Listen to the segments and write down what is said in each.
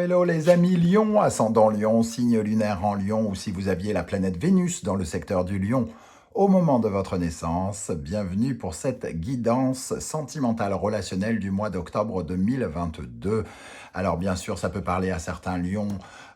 hello les amis Lion, ascendant Lion, signe lunaire en Lion, ou si vous aviez la planète Vénus dans le secteur du Lion au moment de votre naissance, bienvenue pour cette guidance sentimentale relationnelle du mois d'octobre 2022. Alors bien sûr, ça peut parler à certains lions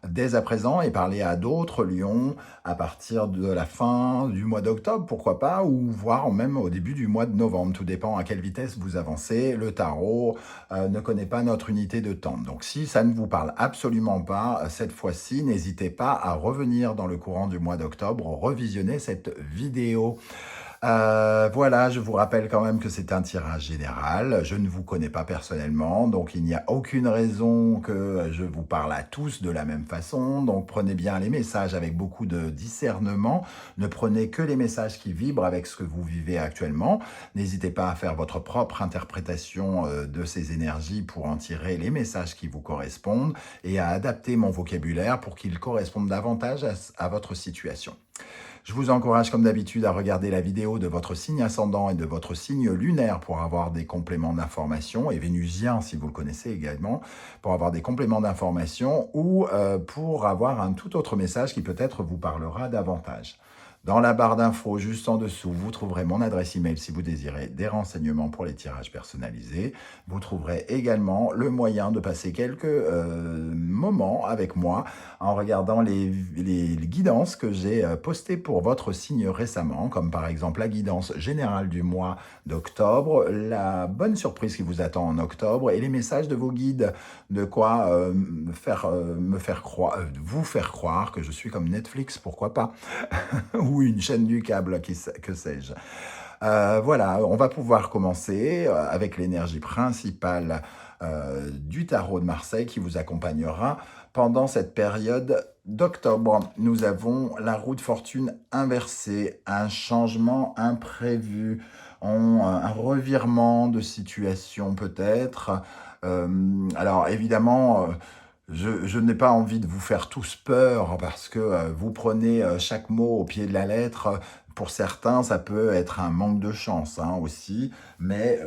dès à présent et parler à d'autres lions à partir de la fin du mois d'octobre, pourquoi pas, ou voire même au début du mois de novembre. Tout dépend à quelle vitesse vous avancez. Le tarot ne connaît pas notre unité de temps. Donc si ça ne vous parle absolument pas, cette fois-ci, n'hésitez pas à revenir dans le courant du mois d'octobre, revisionner cette vidéo. Voilà, je vous rappelle quand même que c'est un tirage général. Je ne vous connais pas personnellement, donc il n'y a aucune raison que je vous parle à tous de la même façon. Donc prenez bien les messages avec beaucoup de discernement. Ne prenez que les messages qui vibrent avec ce que vous vivez actuellement. N'hésitez pas à faire votre propre interprétation de ces énergies pour en tirer les messages qui vous correspondent et à adapter mon vocabulaire pour qu'il corresponde davantage à votre situation. Je vous encourage comme d'habitude à regarder la vidéo de votre signe ascendant et de votre signe lunaire pour avoir des compléments d'information, et vénusien si vous le connaissez également, pour avoir des compléments d'information ou pour avoir un tout autre message qui peut-être vous parlera davantage. Dans la barre d'infos juste en dessous, vous trouverez mon adresse email si vous désirez des renseignements pour les tirages personnalisés. Vous trouverez également le moyen de passer quelques moments avec moi en regardant les guidances que j'ai postées pour votre signe récemment, comme par exemple la guidance générale du mois d'octobre, la bonne surprise qui vous attend en octobre et les messages de vos guides, de quoi vous faire croire que je suis comme Netflix, pourquoi pas, ou une chaîne du câble, que sais-je. Voilà, on va pouvoir commencer avec l'énergie principale du tarot de Marseille qui vous accompagnera pendant cette période d'octobre. Nous avons la roue de fortune inversée, un changement imprévu, un revirement de situation peut-être. Alors évidemment, je n'ai pas envie de vous faire tous peur parce que vous prenez chaque mot au pied de la lettre. Pour certains, ça peut être un manque de chance aussi, mais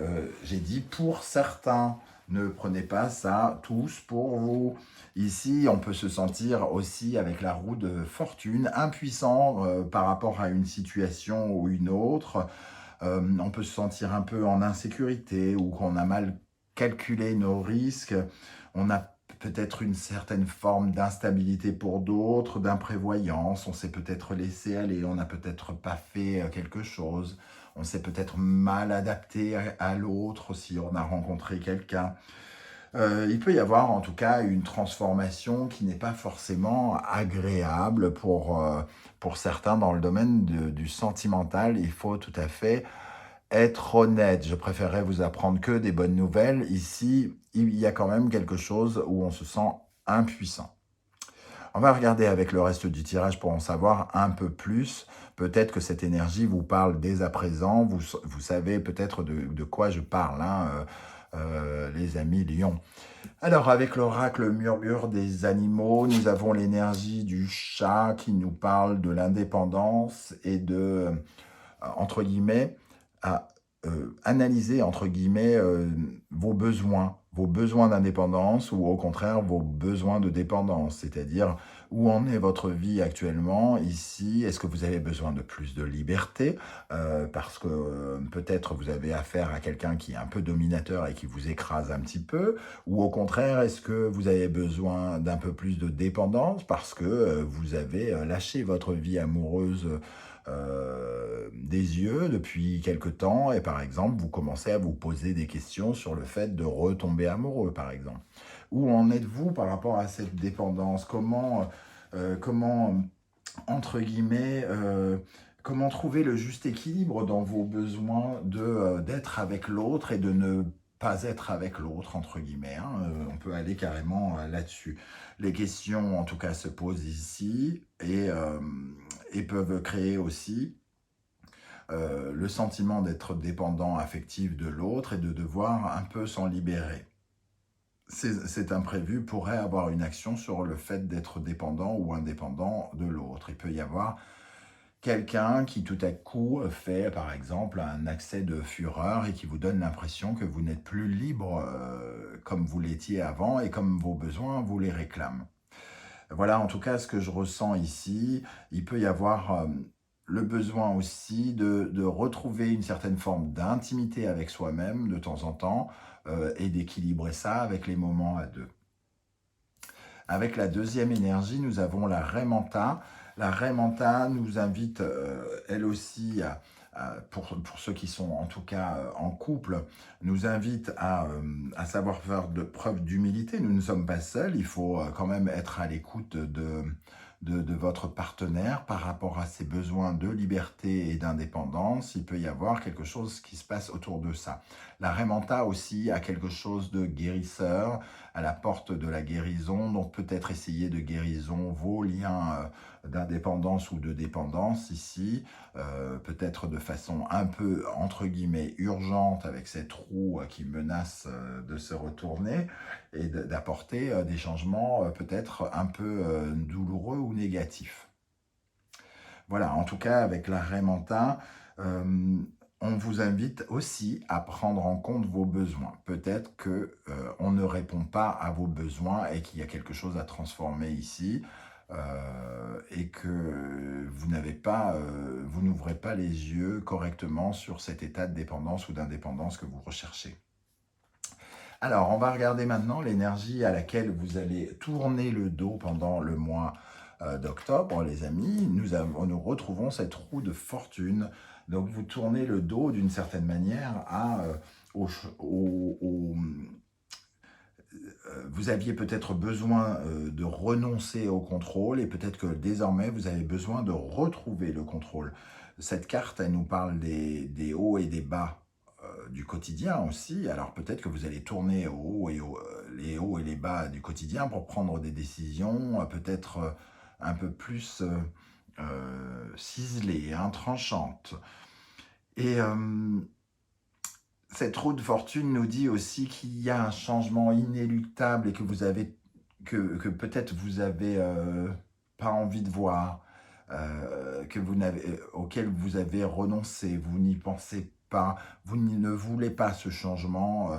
j'ai dit pour certains. Ne prenez pas ça tous pour vous. Ici, on peut se sentir aussi avec la roue de fortune, impuissant par rapport à une situation ou une autre. On peut se sentir un peu en insécurité ou qu'on a mal calculé nos risques. On a peut-être une certaine forme d'instabilité pour d'autres, d'imprévoyance. On s'est peut-être laissé aller, on n'a peut-être pas fait quelque chose. On s'est peut-être mal adapté à l'autre si on a rencontré quelqu'un. Il peut y avoir en tout cas une transformation qui n'est pas forcément agréable pour certains dans le domaine du sentimental. Il faut tout à fait être honnête. Je préférerais vous apprendre que des bonnes nouvelles. Ici, il y a quand même quelque chose où on se sent impuissant. On va regarder avec le reste du tirage pour en savoir un peu plus. Peut-être que cette énergie vous parle dès à présent. Vous savez peut-être de quoi je parle, les amis lions. Alors, avec l'oracle murmure des animaux, nous avons l'énergie du chat qui nous parle de l'indépendance et de, entre guillemets, à analyser, entre guillemets, vos besoins d'indépendance ou au contraire vos besoins de dépendance, c'est-à-dire où en est votre vie actuellement ici. Est-ce que vous avez besoin de plus de liberté parce que peut-être vous avez affaire à quelqu'un qui est un peu dominateur et qui vous écrase un petit peu, ou au contraire, est-ce que vous avez besoin d'un peu plus de dépendance parce que vous avez lâché votre vie amoureuse des yeux depuis quelque temps et par exemple vous commencez à vous poser des questions sur le fait de retomber amoureux par exemple. Où en êtes-vous par rapport à cette dépendance? Comment entre guillemets, comment trouver le juste équilibre dans vos besoins d'être avec l'autre et de ne pas être avec l'autre, entre guillemets. On peut aller carrément là-dessus. Les questions, en tout cas, se posent ici et peuvent créer aussi le sentiment d'être dépendant affectif de l'autre et de devoir un peu s'en libérer. Cet imprévu pourrait avoir une action sur le fait d'être dépendant ou indépendant de l'autre. Il peut y avoir quelqu'un qui tout à coup fait par exemple un accès de fureur et qui vous donne l'impression que vous n'êtes plus libre comme vous l'étiez avant et comme vos besoins vous les réclament. Voilà en tout cas ce que je ressens ici. Il peut y avoir le besoin aussi de retrouver une certaine forme d'intimité avec soi-même de temps en temps et d'équilibrer ça avec les moments à deux. Avec la deuxième énergie, nous avons la Raie Manta. La Raie Manta nous invite, elle aussi, pour ceux qui sont en tout cas en couple, nous invite à savoir faire de preuve d'humilité. Nous ne sommes pas seuls, il faut quand même être à l'écoute de votre partenaire par rapport à ses besoins de liberté et d'indépendance. Il peut y avoir quelque chose qui se passe autour de ça. La Raie Manta aussi a quelque chose de guérisseur, à la porte de la guérison, donc peut-être essayer de guérison vos liens d'indépendance ou de dépendance ici, peut-être de façon un peu entre guillemets urgente avec cette roue qui menace de se retourner et d'apporter des changements peut-être un peu douloureux ou négatifs. Voilà, en tout cas avec la Raie Manta, on vous invite aussi à prendre en compte vos besoins. Peut-être qu'on ne répond pas à vos besoins et qu'il y a quelque chose à transformer ici et que vous n'ouvrez pas les yeux correctement sur cet état de dépendance ou d'indépendance que vous recherchez. Alors, on va regarder maintenant l'énergie à laquelle vous allez tourner le dos pendant le mois d'octobre, les amis. Nous retrouvons cette roue de fortune. Donc, vous tournez le dos d'une certaine manière vous aviez peut-être besoin de renoncer au contrôle et peut-être que désormais, vous avez besoin de retrouver le contrôle. Cette carte, elle nous parle des hauts et des bas du quotidien aussi. Alors peut-être que vous allez tourner les hauts et les bas du quotidien pour prendre des décisions peut-être un peu plus ciselées, hein, tranchantes. Et cette roue de fortune nous dit aussi qu'il y a un changement inéluctable et que peut-être vous avez pas envie de voir, auquel vous avez renoncé, vous n'y pensez pas, vous ne voulez pas ce changement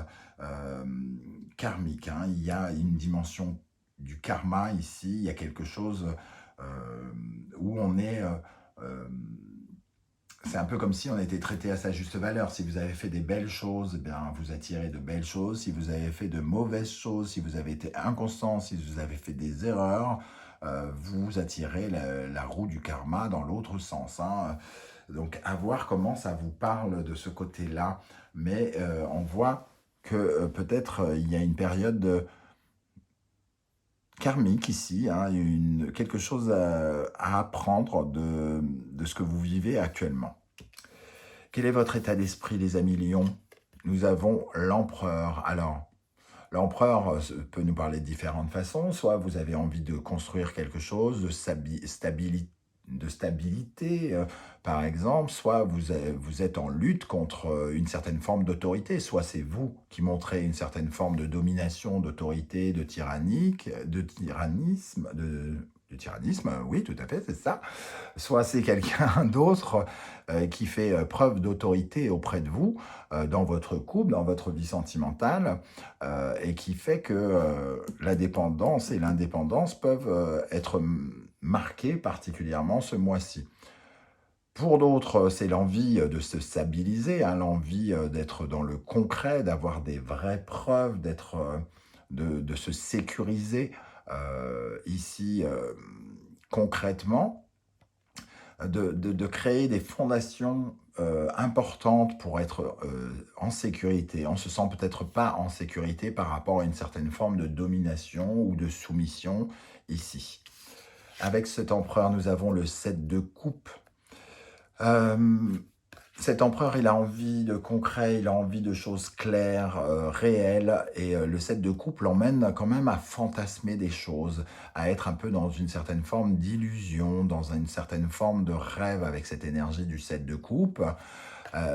karmique. Hein. Il y a une dimension du karma ici, il y a quelque chose où on est... c'est un peu comme si on était traité à sa juste valeur. Si vous avez fait des belles choses, eh bien, vous attirez de belles choses. Si vous avez fait de mauvaises choses, si vous avez été inconstant, si vous avez fait des erreurs, vous attirez la roue du karma dans l'autre sens. Hein. Donc, à voir comment ça vous parle de ce côté-là. Mais on voit que peut-être il y a une période karmique ici, hein, quelque chose à apprendre de ce que vous vivez actuellement. Quel est votre état d'esprit, les amis lions? Nous avons l'empereur. Alors, l'empereur peut nous parler de différentes façons. Soit vous avez envie de construire quelque chose, de stabilité, par exemple. Soit vous êtes en lutte contre une certaine forme d'autorité. Soit c'est vous qui montrez une certaine forme de domination, d'autorité, de tyrannisme, oui, tout à fait, c'est ça. Soit c'est quelqu'un d'autre qui fait preuve d'autorité auprès de vous, dans votre couple, dans votre vie sentimentale, et qui fait que la dépendance et l'indépendance peuvent être marquées particulièrement ce mois-ci. Pour d'autres, c'est l'envie de se stabiliser, hein, l'envie d'être dans le concret, d'avoir des vraies preuves, de se sécuriser ici concrètement, de créer des fondations importantes pour être en sécurité. On ne se sent peut-être pas en sécurité par rapport à une certaine forme de domination ou de soumission ici. Avec cet empereur, nous avons le 7 de coupe. Cet empereur, il a envie de concret, il a envie de choses claires, réelles, et le 7 de coupe l'emmène quand même à fantasmer des choses, à être un peu dans une certaine forme d'illusion, dans une certaine forme de rêve avec cette énergie du 7 de coupe.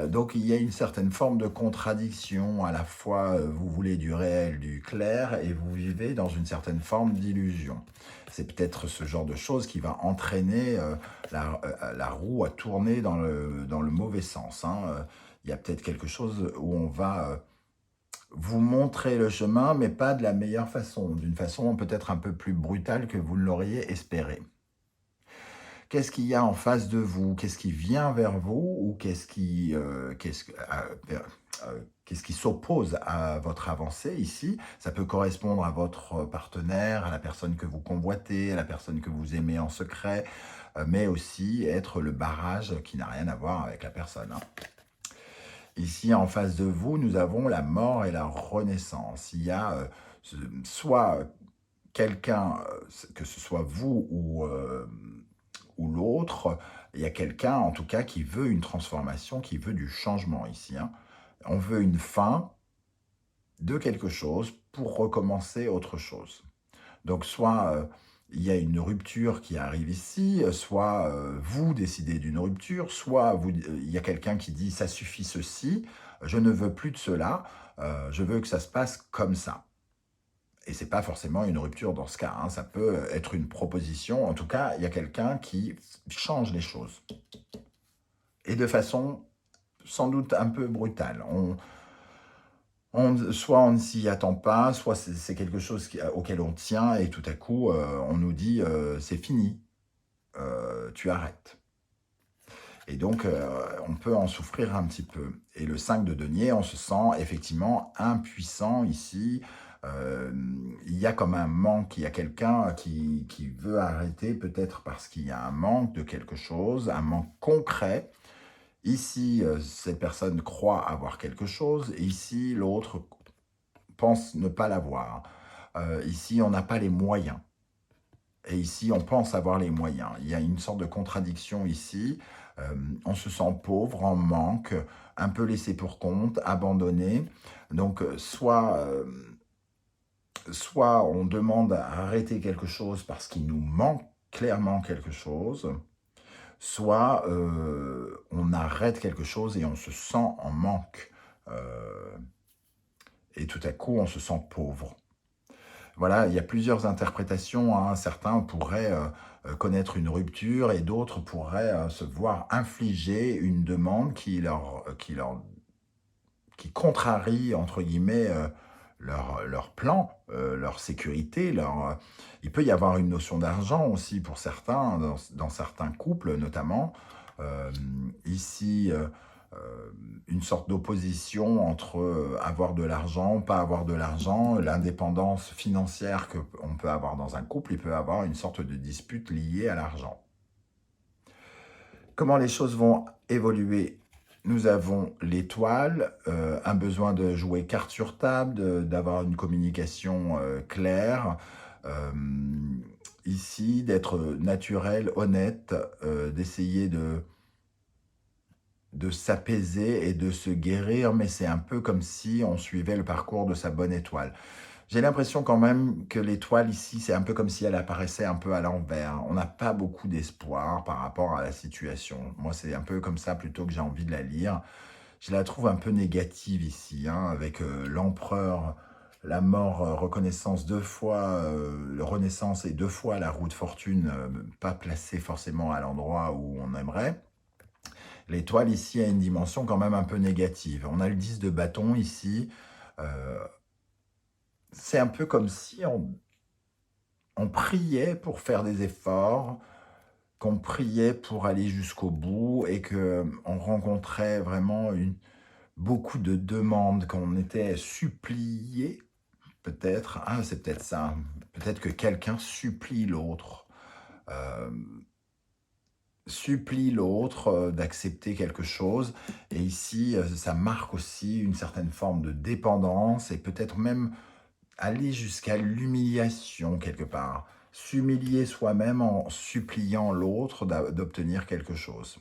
Donc il y a une certaine forme de contradiction, à la fois vous voulez du réel, du clair, et vous vivez dans une certaine forme d'illusion. C'est peut-être ce genre de choses qui va entraîner la roue à tourner dans le mauvais sens, hein. Il y a peut-être quelque chose où on va vous montrer le chemin, mais pas de la meilleure façon, d'une façon peut-être un peu plus brutale que vous ne l'auriez espéré. Qu'est-ce qu'il y a en face de vous? Qu'est-ce qui vient vers vous ou qu'est-ce qui s'oppose à votre avancée ici? Ça peut correspondre à votre partenaire, à la personne que vous convoitez, à la personne que vous aimez en secret, mais aussi être le barrage qui n'a rien à voir avec la personne, hein. Ici, en face de vous, nous avons la mort et la renaissance. Il y a soit quelqu'un, que ce soit vous ou l'autre, il y a quelqu'un en tout cas qui veut une transformation, qui veut du changement ici, hein. On veut une fin de quelque chose pour recommencer autre chose. Donc soit il y a une rupture qui arrive ici, soit vous décidez d'une rupture, soit il y a quelqu'un qui dit ça suffit ceci, je ne veux plus de cela, je veux que ça se passe comme ça. Et c'est pas forcément une rupture dans ce cas, hein, ça peut être une proposition. En tout cas, il y a quelqu'un qui change les choses. Et de façon sans doute un peu brutale. Soit on ne s'y attend pas, soit c'est quelque chose auquel on tient et tout à coup, on nous dit c'est fini, tu arrêtes. Et donc, on peut en souffrir un petit peu. Et le 5 de denier, on se sent effectivement impuissant ici. Il y a comme un manque, il y a quelqu'un qui veut arrêter, peut-être parce qu'il y a un manque de quelque chose, un manque concret. Ici, cette personne croit avoir quelque chose, et ici, l'autre pense ne pas l'avoir. Ici, on n'a pas les moyens. Et ici, on pense avoir les moyens. Il y a une sorte de contradiction ici. On se sent pauvre, en manque, un peu laissé pour compte, abandonné. Donc, soit on demande à arrêter quelque chose parce qu'il nous manque clairement quelque chose, soit on arrête quelque chose et on se sent en manque. Et tout à coup, on se sent pauvre. Voilà, il y a plusieurs interprétations, hein. Certains pourraient connaître une rupture et d'autres pourraient se voir infliger une demande qui contrarie, entre guillemets, leur plan, leur sécurité. Il peut y avoir une notion d'argent aussi pour certains, dans certains couples notamment. Ici, une sorte d'opposition entre avoir de l'argent, pas avoir de l'argent, l'indépendance financière qu'on peut avoir dans un couple, il peut y avoir une sorte de dispute liée à l'argent. Comment les choses vont évoluer? Nous avons l'étoile, un besoin de jouer carte sur table, d'avoir une communication claire, ici d'être naturel, honnête, d'essayer de s'apaiser et de se guérir, mais c'est un peu comme si on suivait le parcours de sa bonne étoile. J'ai l'impression quand même que l'étoile ici, c'est un peu comme si elle apparaissait un peu à l'envers. On n'a pas beaucoup d'espoir par rapport à la situation. Moi, c'est un peu comme ça plutôt que j'ai envie de la lire. Je la trouve un peu négative ici, hein, avec l'empereur, la mort, reconnaissance 2 fois, renaissance et 2 fois la roue de fortune, pas placée forcément à l'endroit où on aimerait. L'étoile ici a une dimension quand même un peu négative. On a le 10 de bâton ici. C'est un peu comme si on priait pour faire des efforts, qu'on priait pour aller jusqu'au bout et qu'on rencontrait vraiment beaucoup de demandes, qu'on était supplié, peut-être. Ah, c'est peut-être ça. Peut-être que quelqu'un supplie l'autre. Supplie l'autre d'accepter quelque chose. Et ici, ça marque aussi une certaine forme de dépendance et peut-être même aller jusqu'à l'humiliation quelque part. S'humilier soi-même en suppliant l'autre d'obtenir quelque chose.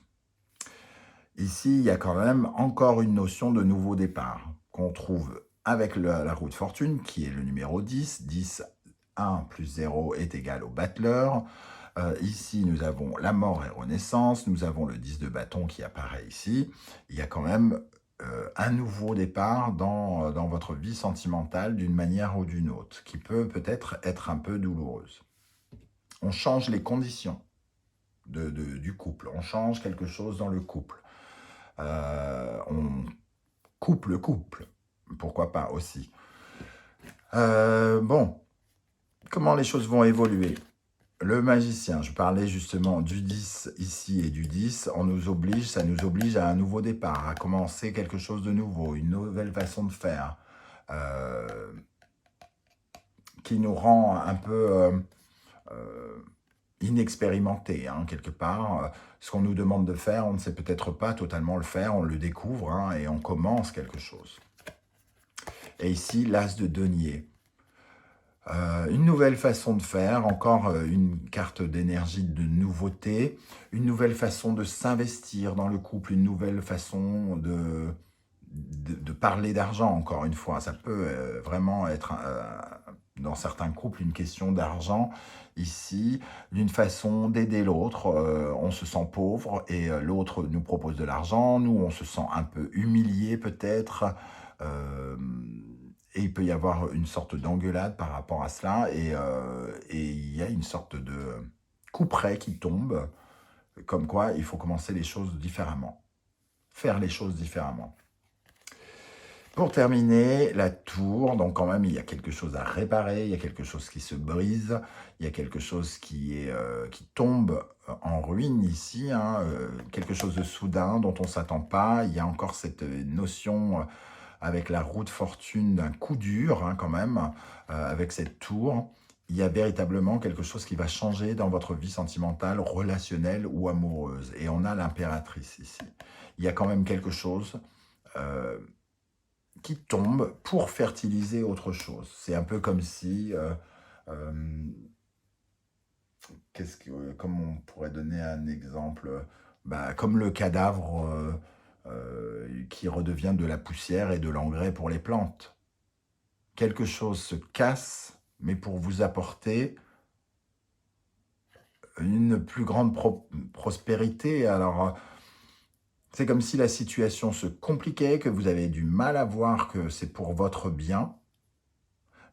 Ici, il y a quand même encore une notion de nouveau départ qu'on trouve avec la roue de fortune qui est le numéro 10. 10, 1 plus 0 est égal au battleur. Ici, nous avons la mort et renaissance. Nous avons le 10 de bâton qui apparaît ici. Il y a quand même un nouveau départ dans votre vie sentimentale d'une manière ou d'une autre, qui peut peut-être être un peu douloureuse. On change les conditions du couple. On change quelque chose dans le couple. On coupe le couple. Pourquoi pas aussi. Bon, comment les choses vont évoluer? Le magicien, je parlais justement du 10 ici et du 10, ça nous oblige à un nouveau départ, à commencer quelque chose de nouveau, une nouvelle façon de faire, qui nous rend un peu inexpérimentés, hein, quelque part. Ce qu'on nous demande de faire, on ne sait peut-être pas totalement le faire, on le découvre, hein, et on commence quelque chose. Et ici, l'as de denier. Une nouvelle façon de faire, encore une carte d'énergie de nouveauté, une nouvelle façon de s'investir dans le couple, une nouvelle façon de parler d'argent, encore une fois. Ça peut vraiment être, dans certains couples, une question d'argent. Ici, d'une façon d'aider l'autre. On se sent pauvre et l'autre nous propose de l'argent. Nous, on se sent un peu humilié peut-être. Et il peut y avoir une sorte d'engueulade par rapport à cela, et il y a une sorte de couperet qui tombe, comme quoi il faut commencer les choses différemment, faire les choses différemment. Pour terminer, la tour, donc quand même il y a quelque chose à réparer, il y a quelque chose qui se brise, il y a quelque chose qui tombe en ruine ici, hein, quelque chose de soudain dont on ne s'attend pas. Il y a encore cette notion avec la roue de fortune d'un coup dur, hein, quand même, avec cette tour. Il y a véritablement quelque chose qui va changer dans votre vie sentimentale, relationnelle ou amoureuse. Et on a l'impératrice ici. Il y a quand même quelque chose qui tombe pour fertiliser autre chose. C'est un peu comme si... comme on pourrait donner un exemple, comme le cadavre qui redevient de la poussière et de l'engrais pour les plantes. Quelque chose se casse, mais pour vous apporter une plus grande prospérité. Alors, c'est comme si la situation se compliquait, que vous avez du mal à voir que c'est pour votre bien,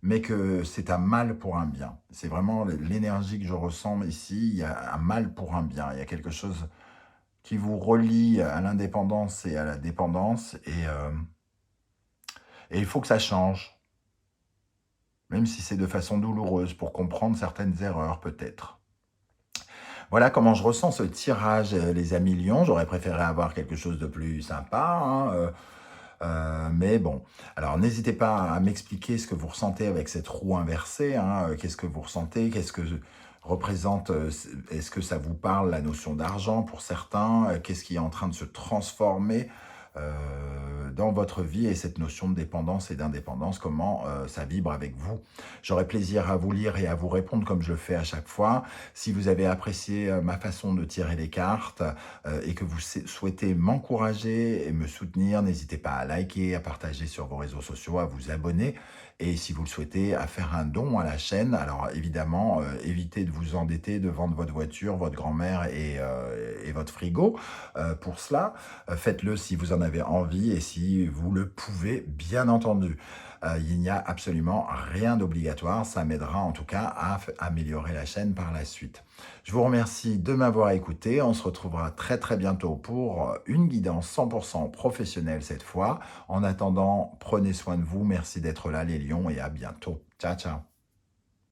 mais que c'est un mal pour un bien. C'est vraiment l'énergie que je ressens ici. Il y a un mal pour un bien. Il y a quelque chose qui vous relie à l'indépendance et à la dépendance. Et il faut que ça change. Même si c'est de façon douloureuse, pour comprendre certaines erreurs peut-être. Voilà comment je ressens ce tirage, les amis lions. J'aurais préféré avoir quelque chose de plus sympa, hein, mais bon. Alors, n'hésitez pas à m'expliquer ce que vous ressentez avec cette roue inversée. Hein, qu'est-ce que vous ressentez? Qu'est-ce que représente? Est-ce que ça vous parle, la notion d'argent pour certains? Qu'est-ce qui est en train de se transformer dans votre vie, et cette notion de dépendance et d'indépendance, comment ça vibre avec vous? J'aurai plaisir à vous lire et à vous répondre comme je le fais à chaque fois. Si vous avez apprécié ma façon de tirer les cartes et que vous souhaitez m'encourager et me soutenir, n'hésitez pas à liker, à partager sur vos réseaux sociaux, à vous abonner. Et si vous le souhaitez, à faire un don à la chaîne. Alors évidemment, évitez de vous endetter, de vendre votre voiture, votre grand-mère et votre frigo. Pour cela, faites-le si vous en avez envie et si vous le pouvez, bien entendu. Il n'y a absolument rien d'obligatoire. Ça m'aidera en tout cas à améliorer la chaîne par la suite. Je vous remercie de m'avoir écouté. On se retrouvera très très bientôt pour une guidance 100% professionnelle cette fois. En attendant, prenez soin de vous. Merci d'être là les lions et à bientôt. Ciao, ciao.